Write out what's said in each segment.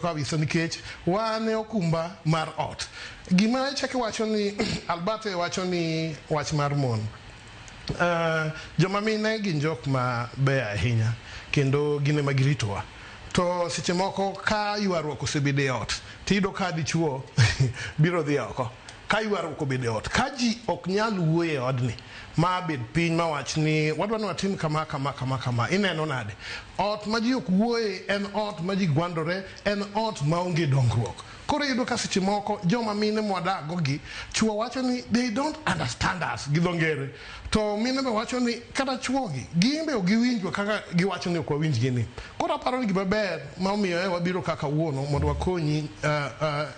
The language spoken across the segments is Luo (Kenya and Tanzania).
kabisa nikech wane okumba mar ot. Gima chake wacho ni Albate wacho ni wach mar mon. Joma mine gin jok ma beyo ahinya kendo gine magiritowa. To seche moko ka ywaruok osebede e ot, tido ka dichuo biro dhi oko. Ka ywaruok obede e ot, ka ji ok nyal wuoye e odni, ma bed piny ma wach ni wadwa ni watim kama kama kama kama, ineno nade. Ot ma ji ok wuoye en ot ma ji gwandore, en ot ma onge dongruok. Koro yudo ka seche moko joma mine mwadago gi chuo wacho ni they don't understand us gi dho ngere. To mine be wacho ni kata chuo gi gimbe ok giwinjwa kaka giwacho ni ok wawinj gini. Koro aparo ni gima ber ma omiyo wabiro kaka wuono mondo wakonyi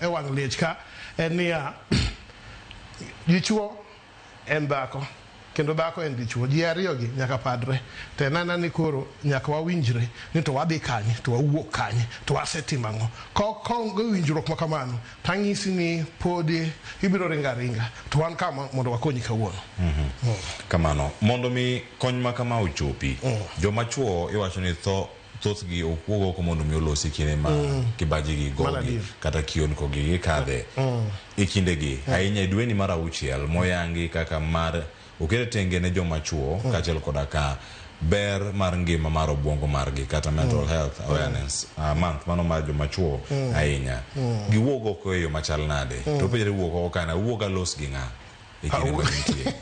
e wang' lech ka en niya, dichuo en dhako kendo dhako en dichuo, ji ariyogi nyaka padre. To nana ni koro nyaka wawinjre ni to wadhi kanye, to wawuok kanye, to wasetimo ang'o. Kaonge winjruok ma kamano, tang'isi ni podi ibiro ringa ringa. To wan kama mondo wakonyi kawuono. Kamano, mondo mi kony ma kama ochopi, joma chuo iwacho ni thothgi okuogo ko mondo mi olosi kine ma kibaji gi gogi kata kion ko gi kadhe e kindegi ahinya dweni mar 6 moyangi kaka mar okere tenge ne joma chuo kaachiel koda ka ber mar ngima mar obwongo margi kata mental health awareness month mano mar joma chuo ahinya giwuogo ko e yo machal nade to penjre wuogo kana wuoga los gi ng'a e kinde ma nitie